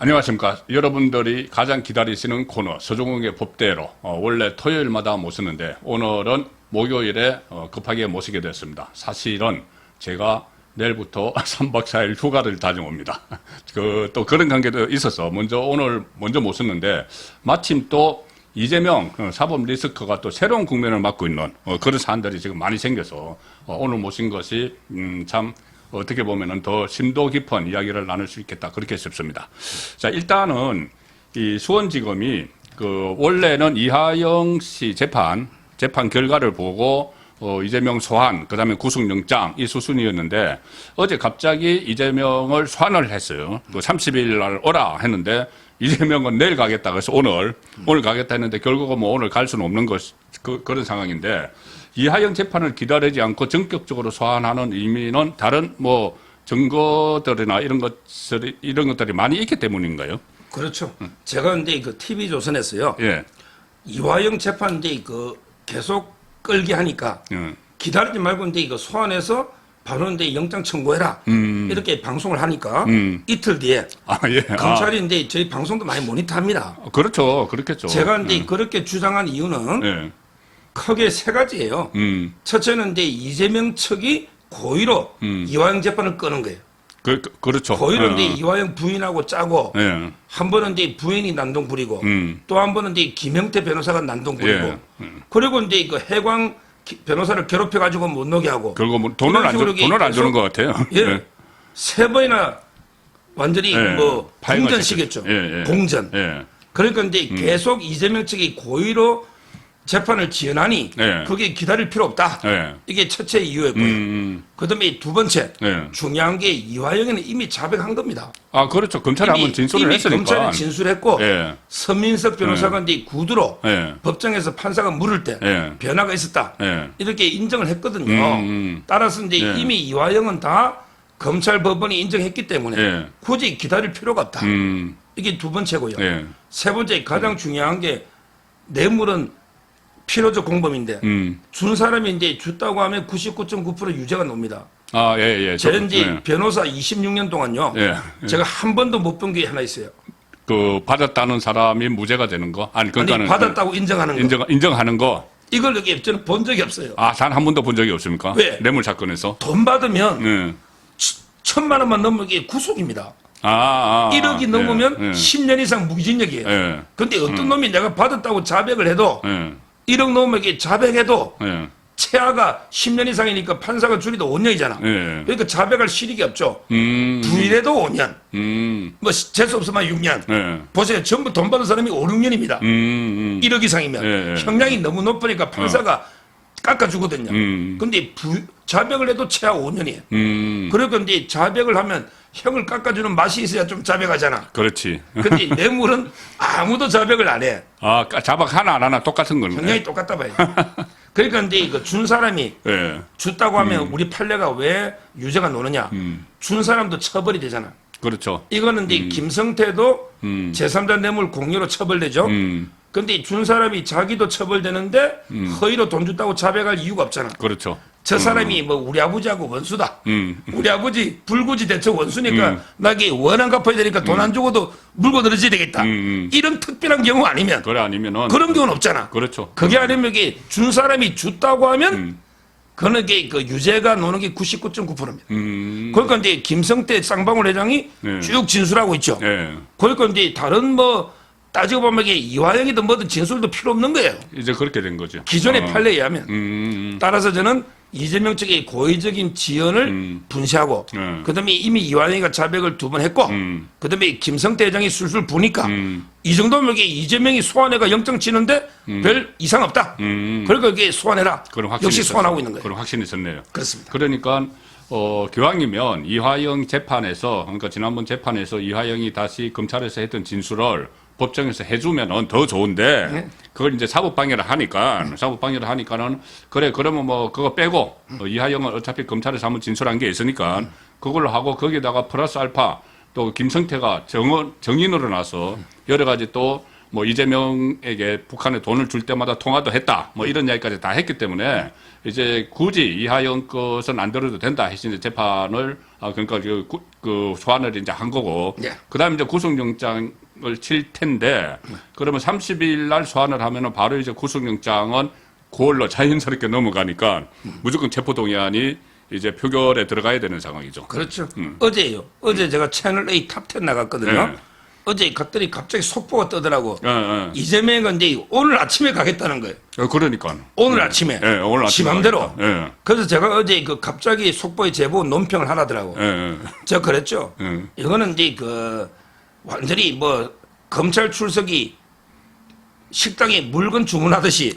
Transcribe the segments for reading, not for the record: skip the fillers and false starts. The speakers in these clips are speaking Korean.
안녕하십니까. 여러분들이 가장 기다리시는 코너 서종욱의 법대로 원래 토요일마다 모시는데 오늘은 목요일에 급하게 모시게 됐습니다. 사실은 제가 내일부터 3박 4일 휴가를 다녀옵니다. 또 그런 관계도 있어서 오늘 먼저 모셨는데 마침 또 이재명 사법 리스크가 또 새로운 국면을 맞고 있는 그런 사안들이 지금 많이 생겨서 오늘 모신 것이 참 어떻게 보면은 더 심도 깊은 이야기를 나눌 수 있겠다. 그렇게 싶습니다. 자, 일단은 이 수원지검이 원래는 이하영 씨 재판 결과를 보고 이재명 소환, 그 다음에 구속영장 이 수순이었는데 어제 갑자기 이재명을 소환을 했어요. 30일 날 오라 했는데 이재명은 내일 가겠다. 그래서 오늘 가겠다 했는데 결국은 뭐 오늘 갈 수는 없는 그런 상황인데 이하영 재판을 기다리지 않고 전격적으로 소환하는 의미는 다른 뭐 증거들이나 이런 것들이 많이 있기 때문인가요? 그렇죠. 제가 근데 TV조선에서요. 예. 이화영 재판인데 계속 끌게 하니까 기다리지 말고 근데 소환해서 바로 근데 영장 청구해라. 이렇게 방송을 하니까 이틀 뒤에 예. 검찰인데 저희 방송도 많이 모니터합니다. 그렇죠. 그렇겠죠. 제가 근데 그렇게 주장한 이유는 예. 크게 세 가지예요. 첫째는 근데 이재명 측이 고의로 이화영 재판을 끄는 거예요. 그렇죠. 고의로 근데 이화영 부인하고 짜고 예. 한 번은 이제 부인이 난동 부리고 또 한 번은 이제 김형태 변호사가 난동 부리고 예. 그리고 이제 해광 변호사를 결합해 가지고 못 나게 하고 결국 뭐 돈을 안 주는 것 같아요. 예. 예. 세 번이나 완전히 예. 공전시켰죠. 예. 공전. 예. 그러니까 이제 계속 이재명 측이 고의로 재판을 지연하니 예. 그게 기다릴 필요 없다. 예. 이게 첫째 이유였고요. 그다음에 두 번째 예. 중요한 게 이화영이는 이미 자백한 겁니다. 아, 그렇죠. 검찰이 한번 진술을 했으니까. 검찰이 진술했고 예. 서민석 변호사가 이제 구두로 예. 법정에서 판사가 물을 때 예. 변화가 있었다. 예. 이렇게 인정을 했거든요. 따라서 이제 예. 이미 이화영은 다 검찰 법원이 인정했기 때문에 예. 굳이 기다릴 필요가 없다. 이게 두 번째고요. 예. 세 번째 가장 중요한 게 뇌물은 필요적 공범인데 준 사람이 이제 줬다고 하면 99.9% 유죄가 납니다. 아, 예. 저는 이제 예. 변호사 26년 동안요. 예. 제가 한 번도 못 본 게 하나 있어요. 받았다는 사람이 무죄가 되는 거? 아니, 그러니까는. 받았다고 인정하는 거. 인정하는 거? 이걸 여기 저는 본 적이 없어요. 아, 단 한 번도 본 적이 없습니까? 왜? 뇌물 사건에서? 돈 받으면 예. 1,000만 원만 넘으면 이게 구속입니다. 1억이 예. 넘으면 예. 10년 이상 무기징역이에요. 예. 근데 어떤 놈이 내가 받았다고 자백을 해도 예. 1억 넘으면 이게 자백해도 예. 최하가 10년 이상이니까 판사가 줄이도 5년이잖아. 예. 그러니까 자백할 실익이 없죠. 부인해도 5년. 뭐 재수 없으면 6년. 예. 보세요. 전부 돈 받은 사람이 5, 6년입니다. 1억 이상이면. 예. 형량이 너무 높으니까 판사가 깎아주거든요. 근데 자백을 해도 최하 5년이에요. 그러니까 이제 자백을 하면 형을 깎아주는 맛이 있어야 좀 자백하잖아. 그렇지. 근데 뇌물은 아무도 자백을 안 해. 아, 자박 하나 안 하나 똑같은 거네. 형량이 똑같다 봐요. 그러니까 이제 준 사람이 예. 줬다고 하면 우리 판례가 왜 유죄가 노느냐. 준 사람도 처벌이 되잖아. 그렇죠. 이거는 이제 김성태도 제3자 뇌물 공여로 처벌되죠. 근데 준 사람이 자기도 처벌되는데 허위로 돈 줬다고 자백할 이유가 없잖아. 그렇죠. 저 사람이 뭐 우리 아버지하고 원수다. 우리 아버지 불구지 대처 원수니까 나게 원한 갚아야 되니까 돈 안 주고도 물고 늘어져야 되겠다. 이런 특별한 경우 아니면 그래 아니면은 그런 경우는 없잖아. 그렇죠. 그게 아니면 이게 준 사람이 줬다고 하면 그는 게 유죄가 노는 게 99.9%입니다. 그러니까 이제 김성태 쌍방울 회장이 네. 쭉 진술하고 있죠. 예. 그러니까 이제 다른 뭐 따지고 보면 이게 이화영이든 뭐든 진술도 필요 없는 거예요. 이제 그렇게 된 거죠. 기존의 판례에 의하면. 따라서 저는 이재명 측의 고의적인 지연을 분쇄하고 그다음에 이미 이화영이가 자백을 2번 했고 그다음에 김성태 회장이 술술 부니까 이 정도면 이게 이재명이 소환해가 영장 치는데 별 이상 없다. 그러니까 이게 소환해라. 역시 소환하고 있는 거예요. 그런 확신이 있었네요. 그렇습니다. 그러니까 기왕이면 이화영 재판에서 그러니까 지난번 재판에서 이화영이 다시 검찰에서 했던 진술을 법정에서 해주면은 더 좋은데 그걸 이제 사법방해를 하니까는 그래 그러면 뭐 그거 빼고 이하영은 어차피 검찰에서 한번 진술한 게 있으니까 그걸로 하고 거기다가 플러스 알파 또 김성태가 정인으로 나서 여러 가지 또 뭐 이재명에게 북한에 돈을 줄 때마다 통화도 했다. 뭐 이런 이야기까지 다 했기 때문에 이제 굳이 이하영 것은 안 들어도 된다 해서 재판을 그러니까 그 소환을 이제 한 거고 예. 그다음에 이제 구속영장을 칠 텐데 그러면 30일 날 소환을 하면은 바로 이제 구속영장은 9월로 자연스럽게 넘어가니까 무조건 체포동의안이 이제 표결에 들어가야 되는 상황이죠. 그렇죠. 어제요. 어제 제가 채널 A 탑10 나갔거든요. 네. 어제 갔더니 갑자기 속보가 뜨더라고. 예. 이재명은 이제 오늘 아침에 가겠다는 거예요. 그러니까. 오늘 아침에. 오늘 아침에. 지 맘대로. 예. 그래서 제가 어제 그 갑자기 속보에 제보 논평을 하라더라고. 예. 제가 그랬죠. 예. 이거는 이제 그 완전히 뭐 검찰 출석이 식당에 물건 주문하듯이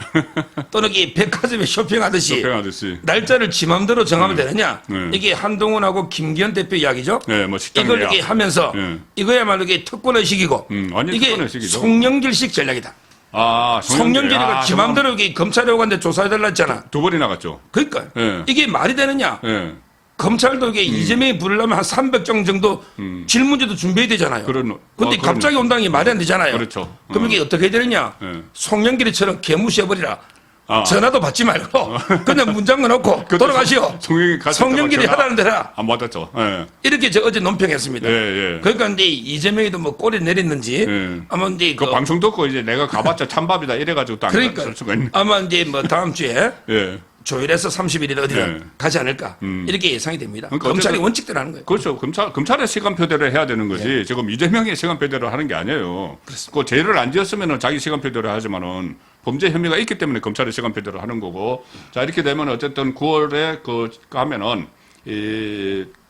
또는 이 백화점에 쇼핑하듯이 쇼핑하듯이. 날짜를 지 맘대로 정하면 되느냐. 네. 이게 한동훈하고 김기현 대표 이야기죠. 네, 뭐 식당 이걸 예약. 이렇게 하면서 네. 이거야말로 이게 특권의식이고 완전 이게 특권의식이죠. 송영길식 전략이다. 아, 송영길이가 지 맘대로 이렇게 검찰에 오갔는데 조사해달라 했잖아. 2번이 나갔죠. 그러니까 네. 이게 말이 되느냐. 예. 검찰도 이게 이재명이 부르려면 한 300장 정도 질문지도 준비해야 되잖아요. 그런- 근데 그럼요. 갑자기 온다는 게 말이 안 되잖아요. 그렇죠. 그럼 이게 어떻게 해야 되느냐. 예. 송영길이처럼 개무시해버리라. 아. 전화도 받지 말고 그냥 문장만 넣고 돌아가시오. 송영길 갔을 송영길이 때만 하라는 대라. 안 받았죠. 예. 이렇게 저 어제 논평했습니다. 예, 예. 그러니까 이제 이재명이도 뭐 꼬리 내렸는지 예. 아마 이제 그 방송 듣고 이제 내가 가봤자 찬밥이다 이래가지고 또 안 그러니까 갈 수가 있네. 아마 이제 뭐 다음 주에 예. 조율해서 30일에 어디를 예. 가지 않을까 이렇게 예상이 됩니다. 그러니까 검찰이 어쨌든- 원칙대로 하는 거예요. 그렇죠. 검찰의 시간표대로 해야 되는 거지. 예. 지금 이재명의 시간표대로 하는 게 아니에요. 그 죄를 안 지었으면은 자기 시간표대로 하지만은 범죄 혐의가 있기 때문에 검찰의 시간표대로 하는 거고. 자, 이렇게 되면 어쨌든 9월에 그 하면은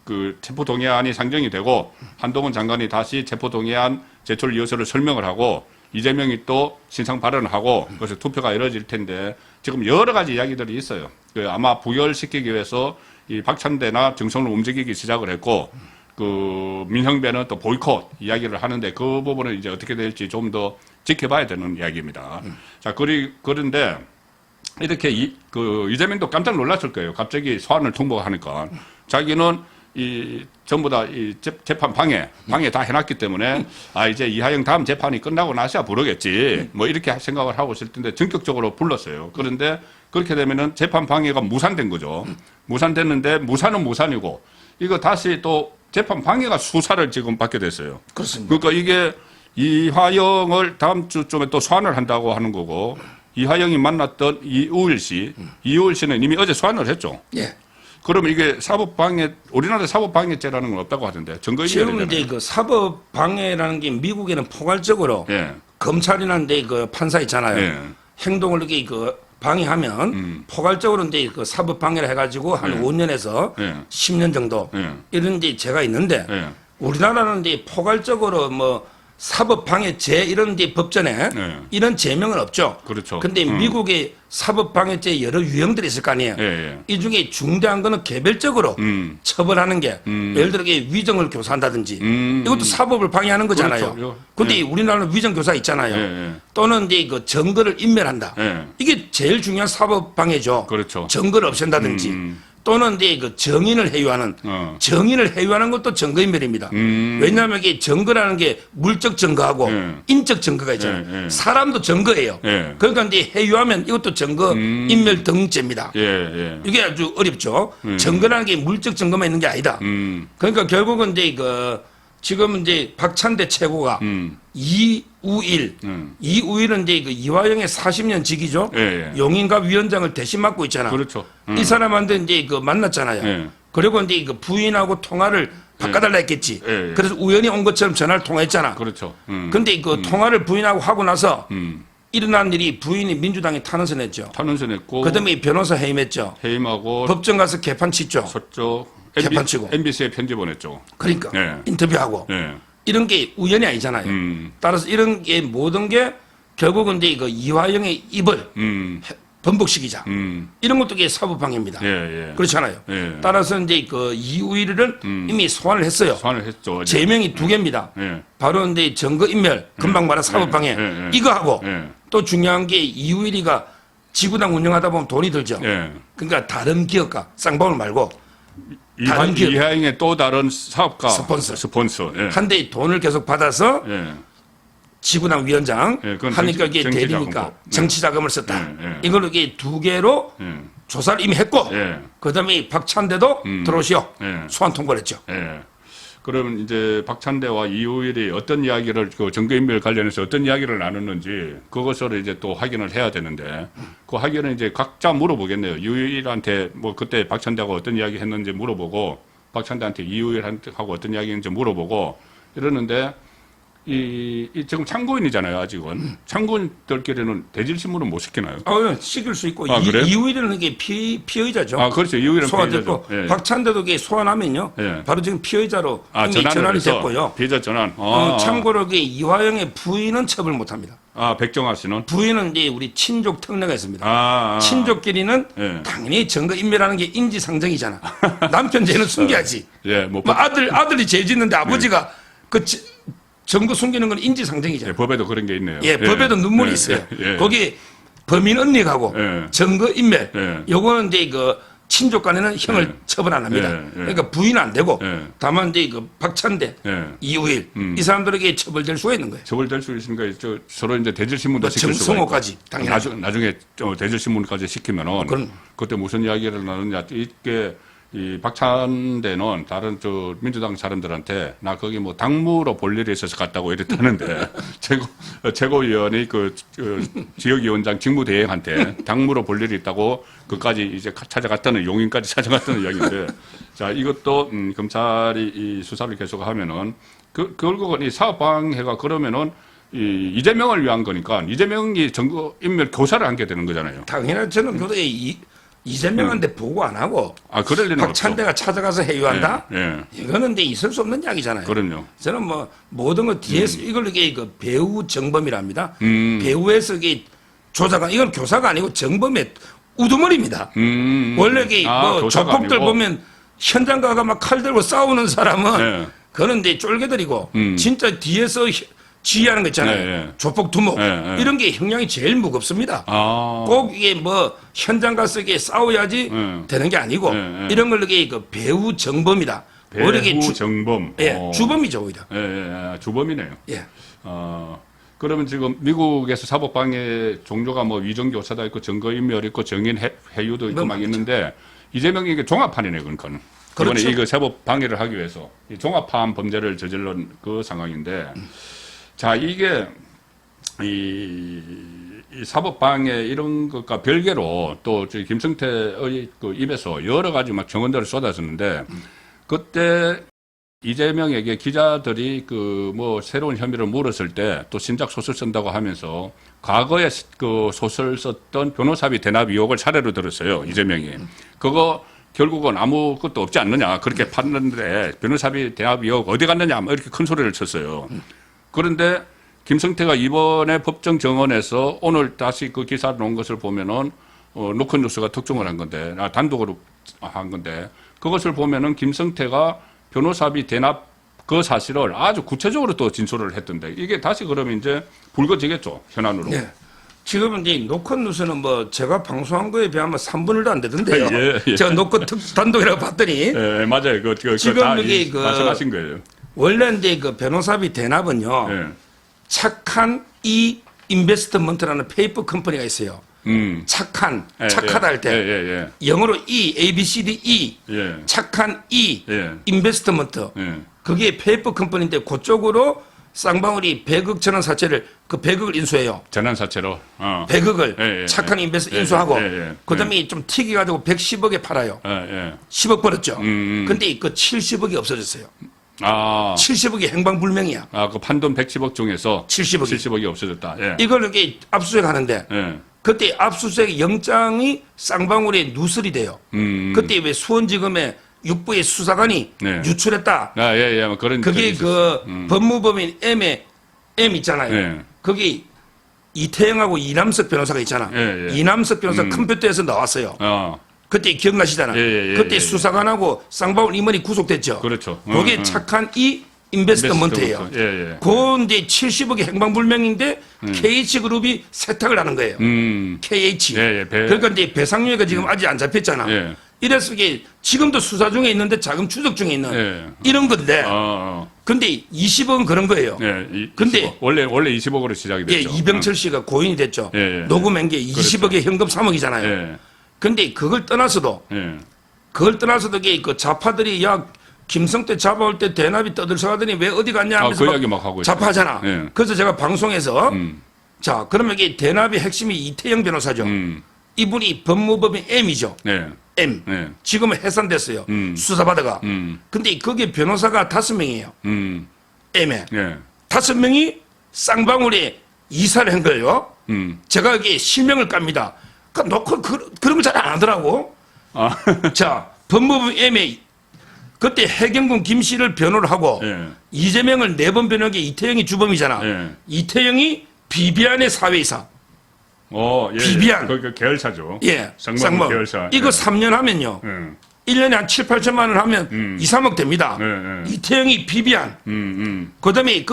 그 체포동의안이 상정이 되고 한동훈 장관이 다시 체포동의안 제출 이유서를 설명을 하고 이재명이 또 신상 발언을 하고 그래서 투표가 이루어질 텐데 지금 여러 가지 이야기들이 있어요. 그 아마 부결시키기 위해서 이 박찬대나 정성을 움직이기 시작을 했고 그 민형배는 또 보이콧 이야기를 하는데 그 부분은 이제 어떻게 될지 좀 더 지켜봐야 되는 이야기입니다. 자, 그런데 이렇게 이재명도 깜짝 놀랐을 거예요. 갑자기 소환을 통보하니까 자기는 전부 다 이 재판 방해 다 해놨기 때문에 이제 이하영 다음 재판이 끝나고 나서야 부르겠지 뭐 이렇게 생각을 하고 있을 텐데 전격적으로 불렀어요. 그런데 그렇게 되면은 재판 방해가 무산된 거죠. 무산됐는데 무산은 무산이고 이거 다시 또 재판 방해가 수사를 지금 받게 됐어요. 그렇습니다. 그러니까 이게 이화영을 다음 주쯤에 또 소환을 한다고 하는 거고 이화영이 만났던 이우일 씨는 이미 어제 소환을 했죠. 예. 그럼 이게 우리나라 사법방해죄라는 건 없다고 하던데 증거 지금 인멸이잖아요. 이제 그 사법 방해라는 게 미국에는 포괄적으로 예. 검찰이나 이제 그 판사 있잖아요. 예. 행동을 이렇게 그 방해하면 포괄적으로 이제 그 사법 방해를 해가지고 한 5년에서 예. 10년 정도 예. 이런 이제 죄가 있는데 예. 우리나라는 이제 포괄적으로 뭐 사법 방해죄 이런 이제 법전에 예. 이런 죄명은 없죠. 그렇죠. 근데 미국의 사법 방해죄 여러 유형들이 있을 거 아니에요. 예, 예. 이 중에 중대한 거는 개별적으로 처벌하는 게 예를 들어 이게 위정을 교사한다든지 이것도 사법을 방해하는 거잖아요. 그렇죠. 근데 예. 우리나라는 위정 교사 있잖아요. 예, 예. 또는 이제 그 증거를 인멸한다. 예. 이게 제일 중요한 사법 방해죠. 그렇죠. 증거를 없앤다든지 또는 이제 그 정인을 해유하는 정인을 해유하는 것도 증거인멸입니다. 왜냐하면 이게 증거라는 게 물적 증거하고 예. 인적 증거가 있잖아요. 예, 예. 사람도 증거예요. 예. 그러니까 이제 해유하면 이것도 증거 인멸 등죄입니다. 예, 예. 이게 아주 어렵죠. 증거라는 게 물적 증거만 있는 게 아니다. 그러니까 결국은 이제 지금 이제 박찬대 최고가 이우일은 이제 그 이화영의 40년 직이죠. 예, 예. 용인갑 위원장을 대신 맡고 있잖아. 그렇죠. 이 사람한테 이제 만났잖아요. 예. 그리고 이제 그 부인하고 통화를 바꿔달라 했겠지. 예, 예. 그래서 우연히 온 것처럼 전화를 통화했잖아. 그렇죠. 근데 그 통화를 부인하고 하고 나서 일어난 일이 부인이 민주당에 탄원서 냈죠. 탄원서 냈고 그다음에 변호사 해임했죠. 해임하고 법정 가서 개판 치죠. 서쪽 개판치고. MBC에 편지 보냈죠. 그러니까 예. 인터뷰하고 예. 이런 게 우연이 아니잖아요. 따라서 이런 게 모든 게 결국은 이제 그 이화영의 입을 번복시키자. 이런 것도 이게 사법방해입니다. 예, 예. 그렇잖아요. 예. 따라서 이제 그 이우일은 이미 소환을 했어요. 소환을 했죠. 어제. 제명이 두 개입니다. 예. 바로 이제 증거인멸, 금방 말한 사법방해 예. 이거 하고 예. 또 중요한 게 이우일이가 지구당 운영하다 보면 돈이 들죠. 예. 그러니까 다른 기업가 쌍방울 말고 다른 기업 이하영의 또 다른 사업가 스폰서. 예. 한 대 돈을 계속 받아서 예. 지구당 위원장 예, 그건 하니까 이게 정치자금법. 대리니까 네. 정치자금을 썼다. 예. 이걸로 이게 두 개로 예. 조사를 이미 했고 예. 그다음에 박찬대도 들어오시오. 예. 소환 통보를 했죠. 예. 그러면 이제 박찬대와 이우일이 어떤 이야기를 그 증거인멸 관련해서 어떤 이야기를 나눴는지 그것을 이제 또 확인을 해야 되는데 그 확인은 이제 각자 물어보겠네요. 이우일한테 뭐 그때 박찬대하고 어떤 이야기 했는지 물어보고 박찬대한테 이우일하고 어떤 이야기 했는지 물어보고 이러는데 이 지금 참고인이잖아요, 아직은. 참고인들끼리는 대질신문은 못 시키나요? 시킬 수 있고 그래요? 이우일은 이게 피의자죠. 그렇죠. 이우일은 소환됐고 피의자죠. 예. 박찬대도 이게 소환하면요. 예. 바로 지금 피의자로 이미 전환을 전환이 해서 됐고요. 피의자 전환. 참고로 이게 이화영의 부인은 처벌 못합니다. 백정아 씨는? 부인은 이제 우리 친족 특례가 있습니다. 친족끼리는 예. 당연히 증거 인멸하는 게 인지상정이잖아. 남편 죄는 숨겨야지. 예, 뭐 아들이 죄 짓는데 아버지가 그 증거 숨기는 건 인지상정이잖아요. 예, 법에도 그런 게 있네요. 예, 법에도 눈물이 있어요. 거기 범인 언니하고 증거 인멸, 요거는 이제 그 친족 간에는 형을 처벌 안 합니다. 그러니까 부인은 안 되고 다만 이제 그 박찬대, 이우일 이 사람들에게 처벌될 수가 있는 거예요. 처벌될 수 있으니까 서로 이제 대질신문도 시킬 수가 정성호까지 있고. 당연하죠. 나중에 대질신문까지 시키면은 그때 무슨 이야기를 나누냐 이게 이 박찬대는 다른 민주당 사람들한테 나 거기 뭐 당무로 볼 일이 있어서 갔다고 이랬다는데 최고위원이 그 지역위원장 직무대행한테 당무로 볼 일이 있다고 그까지 이제 찾아갔다는 용인까지 찾아갔다는 이야기인데 자 이것도 검찰이 이 수사를 계속하면은 결국은 이 사업방해가 그러면은 이재명을 위한 거니까 이재명이 증거 인멸 교사를 하게 되는 거잖아요. 당연히 저는 그때 이재명한테 보고 안 하고 그럴 리는 박찬대가 찾아가서 해유한다? 예. 이거는 근데 있을 수 없는 이야기잖아요. 그럼요. 저는 뭐 모든 거 뒤에서 이걸 이게 그 배우 정범이랍니다. 배우에서 이게 조작한 이건 교사가 아니고 정범의 우두머리입니다. 원래 이게 뭐 조폭들 보면 현장 가가 막 칼 들고 싸우는 사람은 그거는 이제 쫄개들이고 진짜 뒤에서 지휘하는 거 있잖아요. 조폭 두목 이런 게 형량이 제일 무겁습니다. 꼭 이게 뭐 현장 가서 이게 싸워야지 되는 게 아니고 이런 걸 이게 그 배우 정범이다. 배우 정범. 주범이죠 오히려. 주범이네요. 예. 그러면 지금 미국에서 사법방해 종류가 뭐 위정교사도 있고 증거인멸 있고 정인 해유도 있고 막 있는데 이재명이 이게 종합판이네 그러니까. 그렇죠. 이번에 이거 사법방해를 하기 위해서 이 종합판 범죄를 저질른 그 상황인데. 자, 이게, 이 사법방해 이런 것과 별개로 또 저희 김성태의 그 입에서 여러 가지 막 증언들을 쏟아졌는데, 그때 이재명에게 기자들이 그 뭐 새로운 혐의를 물었을 때 또 신작 소설 쓴다고 하면서 과거에 그 소설 썼던 변호사비 대납 의혹을 사례로 들었어요, 이재명이. 그거 결국은 아무것도 없지 않느냐, 그렇게 봤는데 변호사비 대납 의혹 어디 갔느냐, 이렇게 큰 소리를 쳤어요. 그런데 김성태가 이번에 법정 정원에서 오늘 다시 그 기사를 놓은 것을 보면은 노컷뉴스가 특종을 한 건데 단독으로 한 건데 그것을 보면은 김성태가 변호사비 대납 그 사실을 아주 구체적으로 또 진술을 했던데 이게 다시 그러면 이제 불거지겠죠 현안으로. 네. 지금은 이제 노컷뉴스는 뭐 제가 방송한 거에 비하면 3분의 1도 안 되던데요. 제가 노컷 단독이라고 봤더니. 맞아요. 지금 이게 말씀하신 거예요. 원래 이제 그 변호사비 대납은요. 착한 이 인베스트먼트라는 페이퍼 컴퍼니가 있어요. 착하다 할 때 영어로 E, A, B, C, D, E 착한 E 인베스트먼트 그게 페이퍼 컴퍼니인데 그쪽으로 쌍방울이 100억 전환 사채를 그 100억을 인수해요. 전환 사채로 100억을 착한 인베스트 인수하고 그다음에 좀 튀겨가지고 110억에 팔아요. 10억 벌었죠. 근데 그 70억이 없어졌어요. 70억이 행방불명이야. 그 판돈 110억 중에서 70억이 없어졌다. 이걸 이렇게 압수수색 하는데 그때 압수수색 영장이 쌍방울에 누설이 돼요. 그때 왜 수원지검에 육부의 수사관이 유출했다. 뭐 그런 그게 그 법무법인 M 있잖아요. 거기 이태영하고 이남석 변호사가 있잖아. 이남석 변호사 컴퓨터에서 나왔어요. 그때 기억나시잖아. 그때 수사관하고 쌍방울 임원이 구속됐죠. 그렇죠. 그게 착한 이 인베스트먼트예요. 예. 그 이제 70억의 행방불명인데 KH그룹이 세탁을 하는 거예요. KH. 예. 그러니까 이제 배상료가 지금 아직 안 잡혔잖아. 예. 이래서 이게 지금도 수사 중에 있는데 자금 추적 중에 있는 예. 이런 건데. 어. 근데 20억은 그런 거예요. 예. 근데 20억. 원래 20억으로 시작이 예, 됐죠. 이병철 씨가 고인이 됐죠. 예. 녹음한 게 20억의 현금 3억이잖아요. 예. 근데 그걸 떠나서도 이게 그 좌파들이 야 김성태 잡아올 때 대납이 떠들썩하더니 왜 어디 갔냐 하면서 그 이야기 막 하고 있어요. 좌파하잖아. 예. 그래서 제가 방송에서 자 그러면 이게 대납의 핵심이 이태영 변호사죠. 이분이 법무법인 M이죠. 네. M. 네. 지금은 해산됐어요. 수사받아가. 근데 거기에 변호사가 5명이에요. M에. 네. 5명이 쌍방울에 이사를 한 거예요. 제가 여기 실명을 깝니다. 그러니까 놓고 그런 걸 잘 안 하더라고. 아. 자, 법무부 M에 그때 해경군 김 씨를 변호를 하고 예. 이재명을 4번 변호한 게 이태영이 주범이잖아. 예. 이태영이 비비안의 사회이사. 예. 비비안. 그 계열사죠. 예. 쌍방울 계열사. 이거 예. 3년 하면요. 예. 1년에 한 7, 8천만 원 하면 2, 3억 됩니다. 예. 이태영이 비비안. 그다음에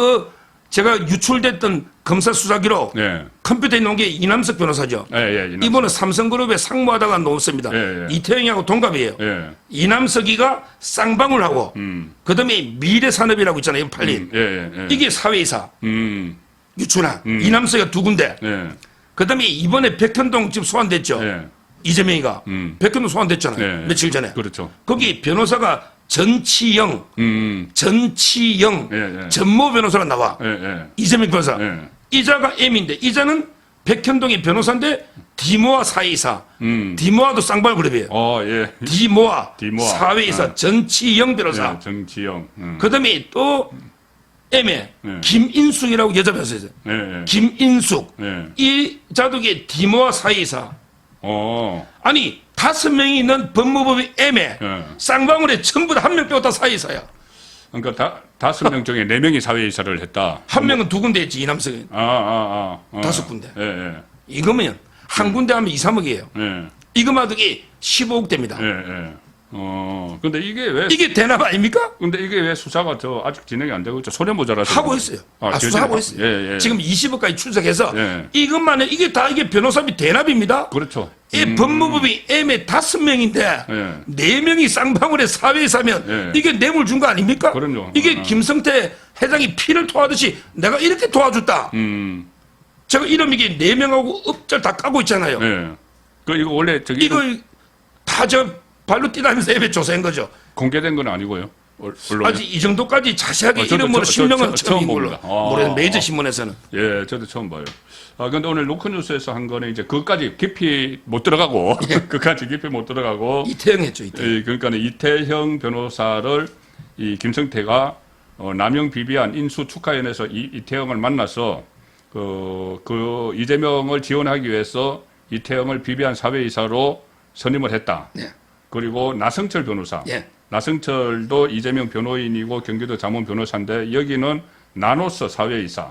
제가 유출됐던 검사 수사 기록 예. 컴퓨터에 놓은 게 이남석 변호사죠. 예. 이분은 삼성그룹에 상무하다가 놓습니다. 예. 이태영이하고 동갑이에요. 예. 이남석이가 쌍방울하고 그다음에 미래산업이라고 있잖아요. 이거 팔린. 예. 이게 사회이사. 음. 유출한. 이남석이가 2군데. 예. 그다음에 이번에 백현동 지금 소환됐죠. 예. 이재명이가. 백현동 소환됐잖아요. 예. 며칠 전에. 그렇죠. 거기 변호사가 전치영. 예. 전모 변호사가 나와. 예. 이재명 변호사. 예. 이자가 M인데 이자는 백현동의 변호사인데 디모아 사회이사. 디모아도 쌍방울그룹이에요. 예. 디모아 디모아. 사회이사 전치영 변호사. 예. 정치영. 그다음에 또 M에 예. 김인숙이라고 여자 변호사 있어요. 예. 김인숙. 예. 이 자독의 디모아 사회이사. 아니 5명이 있는 법무법인 M에 예. 쌍방울에 전부 다 1명 빼고 다 사회이사야. 그러니까 5명 중에 4명이 사회이사를 했다. 한 명은 2군데 했지 이남석은. 5군데. 예. 이거면 한 군데 하면 2, 3억이에요. 예. 이거만 하기 15억 됩니다. 예. 근데 이게 대납 아닙니까? 근데 이게 왜 수사가 아직 진행이 안 되고 있죠? 소련 모자라서. 하고 있어요. 수사하고 있어요. 예. 지금 20억까지 추적해서 예. 이것만 해. 이게 다 변호사비 대납입니다. 그렇죠. 이 법무법이 M에 5명인데 예. 4명이 쌍방울에 사회에서면 예. 이게 뇌물 준 거 아닙니까? 그럼요. 이게 김성태 회장이 피를 토하듯이 내가 이렇게 도와줬다. 제가 이름 이게 4명하고 읍절 다 까고 있잖아요. 예. 이거 원래 이거 다 저 발로 뛰다면서 M에 조사한 거죠. 공개된 건 아니고요. 언론에. 아직 이 정도까지 자세하게 저도 이름으로 실명은 처음 처음인 걸로. 봅니다. 모르는 메이저 신문에서는. 예, 저도 처음 봐요. 근데 오늘 로크뉴스에서 한 거는 이제 그것까지 깊이 못 들어가고, 그까지 깊이 못 들어가고. 이태영 했죠, 이태영. 그러니까 이태형 변호사를 이 김성태가 남영 비비안 인수 축하연에서 이태형을 만나서 그 이재명을 지원하기 위해서 이태형을 비비안 사회이사로 선임을 했다. 네. 그리고 나성철 변호사. 예. 나성철도 이재명 변호인이고 경기도 자문 변호사인데 여기는 나노스 사회이사.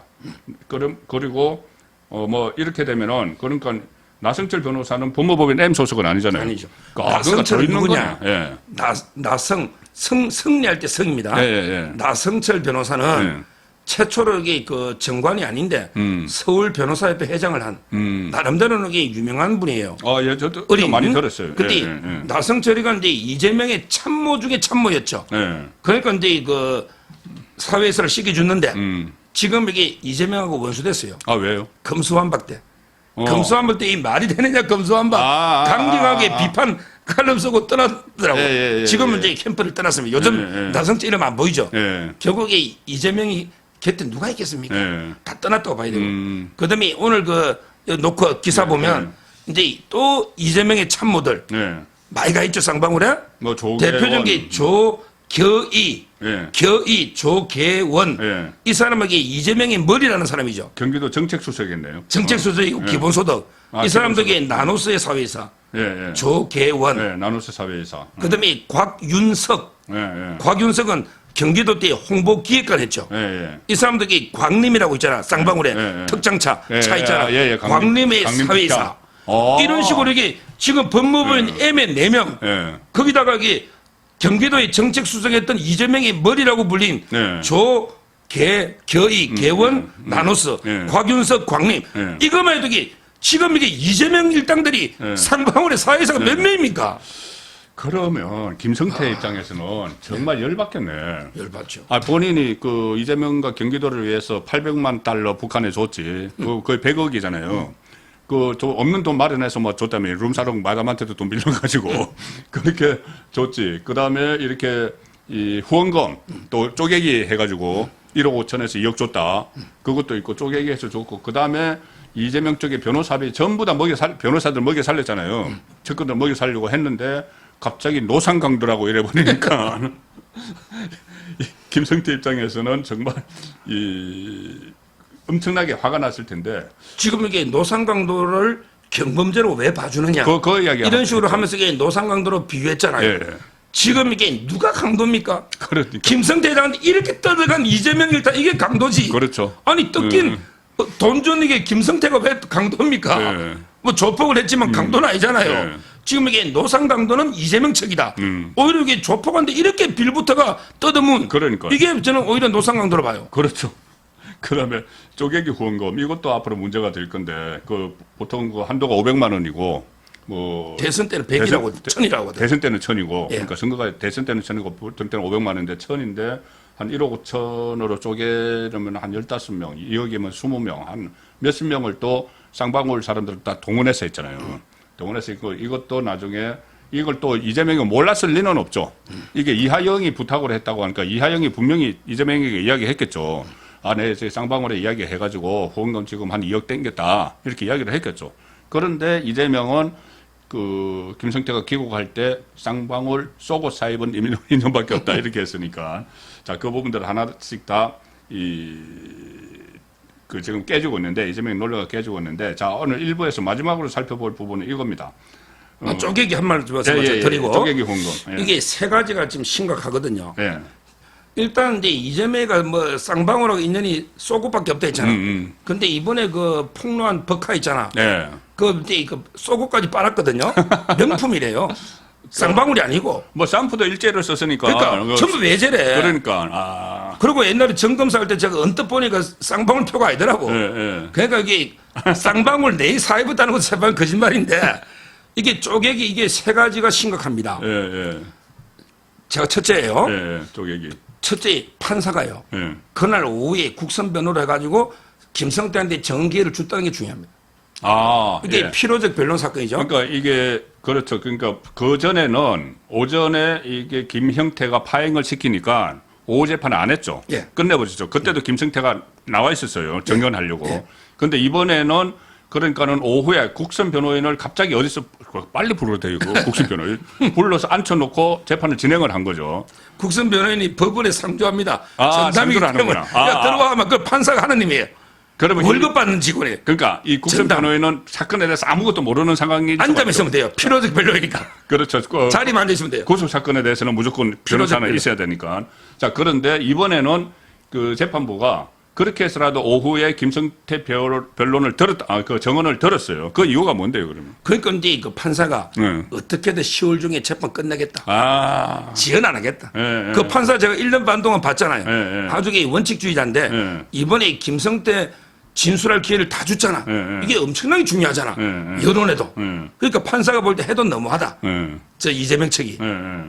그리고 뭐 이렇게 되면은 그러니까 나성철 변호사는 법무법인 M 소속은 아니잖아요. 아니죠. 나성철 누구냐? 예. 승리할 때 성입니다. 예. 나성철 변호사는 예. 최초로 이게 정관이 아닌데 서울 변호사협회 회장을 한 나름대로는 이게 유명한 분이에요. 예, 저도 어린 많이 들었어요. 근데 예. 나성철이가 이제 이재명의 참모 중에 참모였죠. 예. 그러니까 이제 사회에서를 시켜줬는데 지금 이게 이재명하고 원수됐어요. 왜요? 검수완박 때. 검수완박 때 이 말이 되느냐 검수완박. 강경하게 비판 칼럼 쓰고 떠나더라고. 예. 지금은 이제 캠프를 떠났습니다. 요즘 나성철 이름 안 보이죠. 예. 결국에 이재명이 곁에 누가 있겠습니까? 예. 다 떠났다고 봐야 되고. 그다음에 오늘 놓고 기사 보면 이제 또 이재명의 참모들 많이 가 있죠 쌍방울에. 뭐 대표적인 게 조겨이, 예. 조계원. 예. 이 사람에게 이재명의 머리라는 사람이죠. 경기도 정책수석이겠네요. 정책수석이고 기본소득. 이 사람들에게 나노스의 사회이사. 예. 조계원. 예. 나노스 사회이사. 그다음에 곽윤석. 예. 곽윤석은 경기도 때 홍보기획관 했죠. 예. 이 사람들이 광림이라고 있잖아. 쌍방울에 예. 특장차 예. 차 있잖아. 예. 광림의 사회이사. 이런 식으로 이게 지금 법무부인 M의 4명 예. 거기다가 이게 경기도의 정책 수석했던 이재명의 머리라고 불린 네. 겨이, 개원, 나노스, 네. 곽윤석, 광림 네. 이것만 해도 지금 이게 이재명 일당들이 쌍방울의 사회사가 몇 명입니까? 그러면 김성태 입장에서는 정말 열받겠네. 열받죠. 본인이 그 이재명과 경기도를 위해서 800만 달러 북한에 줬지. 그 거의 100억이잖아요. 그 없는 돈 마련해서 뭐 줬다며 룸사롱 마담한테도 돈 빌려가지고 그렇게 줬지. 그 다음에 이렇게 이 후원금 또 쪼개기 해가지고 1억 5천에서 2억 줬다. 그것도 있고 쪼개기 해서 줬고 그 다음에 이재명 쪽에 변호사비 전부 다 변호사들 먹여 살렸잖아요. 측근들 먹여 살려고 했는데 갑자기 노상강도라고 이래버리니까 김성태 입장에서는 정말 엄청나게 화가 났을 텐데 지금 이게 노상강도를 경범죄로 왜 봐주느냐 그 이야기 이런 식으로 하면서 이게 노상강도로 비유했잖아요. 예. 지금 이게 누가 강도입니까? 그러니까. 김성태 회장한테 이렇게 떠들어간 이재명 일당 이게 강도지. 그렇죠. 아니 뜯긴 돈 준 이게 김성태가 왜 강도입니까? 네. 뭐 조폭을 했지만 강도는 아니잖아요. 네. 지금 이게 노상 강도는 이재명 측이다. 오히려 이게 조폭한테 이렇게 빌부터가 떠드문. 그러니까요. 이게 저는 오히려 노상 강도로 봐요. 그렇죠. 그다음에 쪼개기 후원금 이것도 앞으로 문제가 될 건데 그 보통 그 한도가 500만 원이고 뭐 대선 때는 100이라고 1000이라고 하더라고요. 대선 때는 1000이고 예. 그러니까 선거가 대선 때는 1000이고 보통 때는 500만 원인데 1000인데 한 1억 5천으로 쪼개려면 한 15명, 2억이면 20명, 한 몇십 명을 또 쌍방울 사람들 다 동원해서 했잖아요. 동원해서 있고 이것도 나중에 이걸 또 이재명이 몰랐을 리는 없죠. 이게 이하영이 부탁을 했다고 하니까 이하영이 분명히 이재명에게 이야기했겠죠. 네, 저희 쌍방울에 이야기해가지고 후원금 지금 한 2억 땡겼다 이렇게 이야기를 했겠죠. 그런데 이재명은 그 김성태가 귀국할 때 쌍방울 속옷 사입은 인원밖에 없다 이렇게 했으니까 자 그 부분들 하나씩 다 그 지금 깨지고 있는데 이재명이 논리가 깨지고 있는데 자 오늘 1부에서 마지막으로 살펴볼 부분은 이겁니다. 쪼개기 한 말 좀 드리고 쪼개기 후원금. 예. 이게 세 가지가 지금 심각하거든요. 예. 일단 이제 이재명이가 뭐 쌍방울하고 인연이 쏘고밖에 없다 했잖아. 근데 이번에 그 폭로한 버카 있잖아. 예. 그 쏘고까지 빨았거든요. 명품이래요. 쌍방울이 아니고. 뭐 샴푸도 일제를 썼으니까. 그러니까 전부 외제래. 그러니까 그리고 옛날에 점검사 할 때 제가 언뜻 보니까 쌍방울 표가 아니더라고. 예. 그러니까 이게 쌍방울 내일 사입었다는 것도 제발 거짓말인데 이게 쪼개기 이게 세 가지가 심각합니다. 예. 제가 첫째예요. 예. 쪼개기. 첫째 판사가요. 예. 그날 오후에 국선 변호를 해가지고 김성태한테 정기회를 줬다는 게 중요합니다. 이게 예. 필요적 변론 사건이죠. 그러니까 이게 그렇죠. 그러니까 그 전에는 오전에 이게 김형태가 파행을 시키니까 오후 재판을 안 했죠. 예. 끝내버리죠. 그때도 김성태가 나와 있었어요. 정연하려고. 근데 이번에는 그러니까는 오후에 국선 변호인을 갑자기 어디서 빨리 불러도 되고 국선 변호인 불러서 앉혀놓고 재판을 진행을 한 거죠. 국선 변호인이 법원에 상주합니다. 상주를 하는구나. 들어와 하면 그 판사가 하느님이에요. 그러면 월급 받는 직원이에요. 그러니까 이 국선 전담. 변호인은 사건에 대해서 아무것도 모르는 상황이 앉아만 있으면 돼요. 필요적 변호이니까. 그렇죠. 자리만 앉으시면 돼요. 구속 사건에 대해서는 무조건 변호사는 변호. 있어야 되니까. 자, 그런데 이번에는 그 재판부가 그렇게 해서라도 오후에 김성태 변론을 그 정언을 들었어요. 그 이유가 뭔데요, 그러면? 그러니까 이제 그 판사가 어떻게든 10월 중에 재판 끝내겠다. 지연 안 하겠다. 예. 그 판사 제가 1년 반 동안 봤잖아요. 예. 아주 원칙주의자인데 예. 이번에 김성태 진술할 기회를 다 줬잖아. 예. 이게 엄청나게 중요하잖아. 예. 여론에도. 예. 그러니까 판사가 볼 때 해도 너무하다. 예. 저 이재명 측이.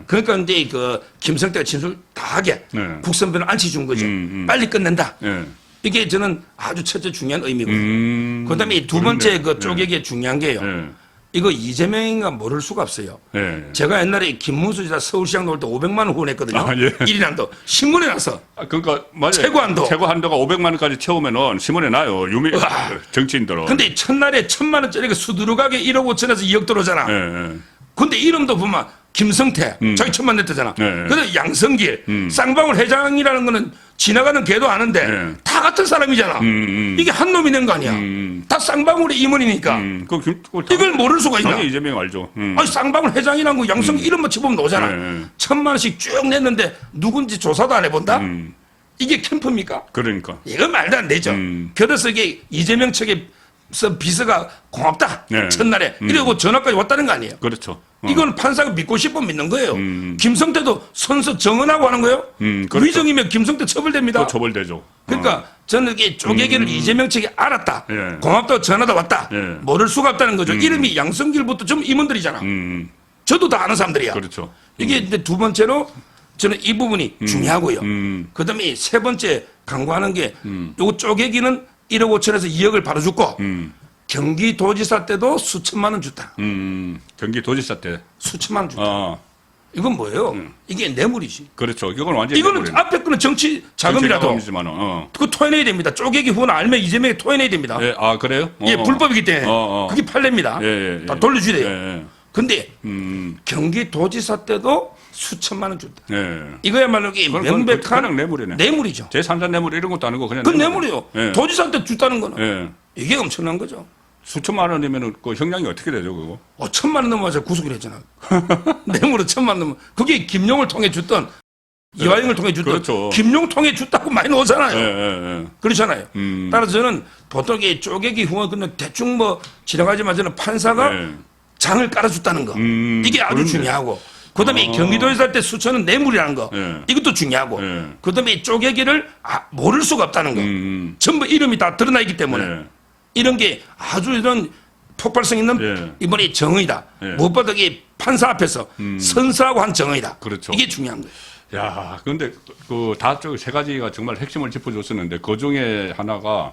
그러니까 이제 그 김성태가 진술 다 하게 국선변을 앉혀준 거죠. 빨리 끝낸다. 예. 이게 저는 아주 첫째 중요한 의미고요. 그다음에 두 번째 그 쪼개기에 중요한 게요. 이거 이재명인가 모를 수가 없어요. 예. 제가 옛날에 김문수 지사 서울시장 나올 때 500만 원 후원했거든요. 예. 1인 한도. 신문에 나서. 그러니까 맞아요. 최고 한도. 가 500만 원까지 채우면은 신문에 나요. 정치인들은. 근데 첫날에 1000만 원짜리가 수두룩하게 1억 5천에서 2억 들어오잖아. 예. 근데 이름도 보면 김성태 자기 1000만 냈다잖아. 네. 근데 양성길 쌍방울 회장이라는 거는 지나가는 개도 아는데 다 같은 사람이잖아. 이게 한 놈이 낸 거 아니야. 다 쌍방울의 임원이니까. 이걸 모를 수가 있나? 당연히 이재명 알죠. 아니 쌍방울 회장이라는 거 양성길 이름만 쳐보면 나오잖아. 1000만 원씩 쭉 냈는데 누군지 조사도 안 해본다? 이게 캠프입니까? 그러니까. 이거 말도 안 되죠. 그래서 이게 이재명 측에 비서가 고맙다. 네. 첫날에. 이러고 전화까지 왔다는 거 아니에요. 그렇죠. 이건 판사가 믿고 싶으면 믿는 거예요. 김성태도 선서 정언하고 하는 거예요. 그렇죠. 위정이면 김성태 처벌됩니다. 또 처벌되죠. 그러니까 저는 이게 쪼개기를 이재명 측이 알았다. 예. 고맙다고 전화다 왔다. 예. 모를 수가 없다는 거죠. 이름이 양성길부터 좀 임원들이잖아. 저도 다 아는 사람들이야. 그렇죠. 이게 이제 두 번째로 저는 이 부분이 중요하고요. 그다음에 세 번째 강구하는 게 요거 쪼개기는 1억 5천에서 2억을 바로 줬고 경기도지사 때도 수천만 원 줬다. 경기도지사 때. 수천만 원 줬다. 어, 이건 뭐예요? 이게 뇌물이지. 그렇죠. 이건 완전히 이거는 뇌물이네. 앞에 거는 정치 자금이라도 자금이지만, 그거 토해내야 됩니다. 쪼개기 후원 알면 이재명이 토해내야 됩니다. 예, 아 그래요? 이게 불법이기 때문에 어. 그게 판례입니다. 예, 예, 다 예. 돌려줘야 돼요. 예, 근데 경기도지사 때도 수천만 원 줬다. 예. 이거야말로 이게 그건 명백한 그냥 뇌물이네. 뇌물이죠. 제3자 뇌물 이런 것도 아니고 그냥 그 뇌물이에요. 예. 도지사한테 줬다는 거는 예. 이게 엄청난 거죠. 수천만 원이면은 그 형량이 어떻게 되죠, 그거? 1,000만 원 넘어서 구속을 했잖아. 뇌물은 1,000만 원 넘어. 그게 김용을 통해 줬던 이화영을 통해 줬던 그렇죠. 김용 통해 줬다고 많이 나오잖아요. 예. 그렇잖아요. 따라서 저는 보통 이 쪼개기 후원 그냥 대충 뭐 지나가지만 저는 판사가 예. 장을 깔아줬다는 거. 이게 아주 그렇네. 중요하고. 그다음에 경기도에서 할 때 수천은 뇌물이라는 거. 예. 이것도 중요하고. 예. 그다음에 이 쪼개기를 모를 수가 없다는 거. 전부 이름이 다 드러나 있기 때문에. 예. 이런 게 아주 이런 폭발성 있는 예. 이번에 정의다. 예. 무엇보다 이게 판사 앞에서 선서하고 한 정의다. 그렇죠. 이게 중요한 거예요. 야, 근데 그 다쪽 세 가지가 정말 핵심을 짚어줬었는데 그 중에 하나가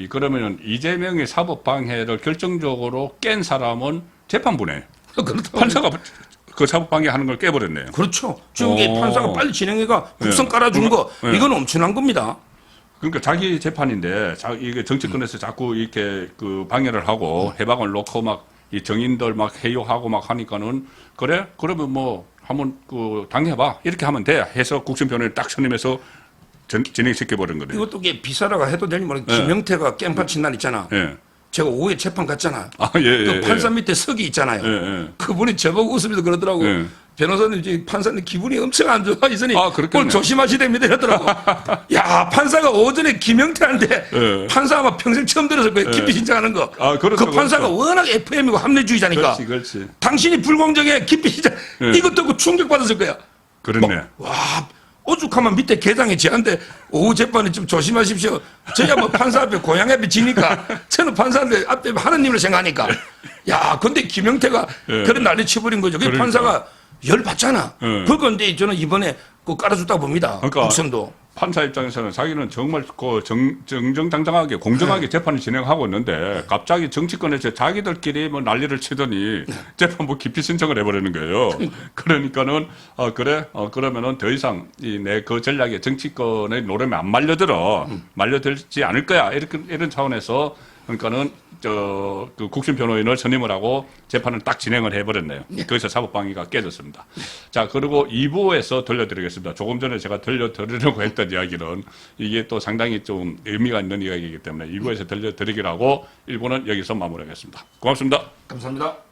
그러면은 이재명의 사법 방해를 결정적으로 깬 사람은 재판부네. 그렇다고 판사가 그 사법 방해하는 걸 깨버렸네요. 그렇죠. 지금 이게 오. 판사가 빨리 진행해가 국선 예. 깔아준 거 예. 이건 엄청난 겁니다. 그러니까 자기 재판인데 이게 정치권에서 자꾸 이렇게 그 방해를 하고 해박을 놓고 막 이 정인들 막 해요하고 막 하니까는 그래 그러면 뭐 한번 그 당해봐 이렇게 하면 돼 해서 국정변호를 딱 선임해서 진행시켜 버린 거네요. 이것도 이게 비사라가 해도 되니 모르겠 김영태가 깽판 친 날 있잖아. 예. 제가 오후에 재판 갔잖아. 아, 예, 예. 그 판사 밑에 석이 있잖아요. 예. 그분이 저보고 웃으면서 그러더라고. 예. 변호사님, 이제 판사님 기분이 엄청 안 좋아. 이선이 아, 그렇겠네. 오늘 조심하셔야 됩니다. 이러더라고. 야, 판사가 오전에 김영태한테 예. 판사 아마 평생 처음 들어서 그 깊이 신청하는 거. 아, 그렇죠, 그 판사가 그렇죠. 워낙 FM이고 합리주의자니까. 그렇지. 당신이 불공정해 깊이 신청. 예. 이것 듣고 충격받았을 거야. 그렇네. 와, 오죽하면 밑에 계장에 지한테 오후 재판에 좀 조심하십시오. 저야 뭐 판사 앞에 고향 앞에 지니까 저는 판사한테 앞에 하느님을 생각하니까. 야, 근데 김영태가 예. 그런 난리 쳐버린 거죠. 그 그러니까. 판사가 열 받잖아. 예. 그건데 저는 이번에 그 깔아줬다고 봅니다. 그러니까 국선도. 판사 입장에서는 자기는 정말 그 정정당당하게 공정하게 재판을 진행하고 있는데 갑자기 정치권에서 자기들끼리 뭐 난리를 치더니 재판부 기피 신청을 해버리는 거예요. 그러니까는 그래 그러면은 더 이상 내 그 전략에 정치권의 노름에 안 말려들지 않을 거야 이런 차원에서 그러니까는 그 국심 변호인을 선임을 하고 재판을 딱 진행을 해버렸네요. 거기서 사법방해가 깨졌습니다. 자, 그리고 2부에서 들려드리겠습니다. 조금 전에 제가 들려드리려고 했던 이야기는 이게 또 상당히 좀 의미가 있는 이야기이기 때문에 2부에서 들려드리기로 하고 1부는 여기서 마무리하겠습니다. 고맙습니다. 감사합니다.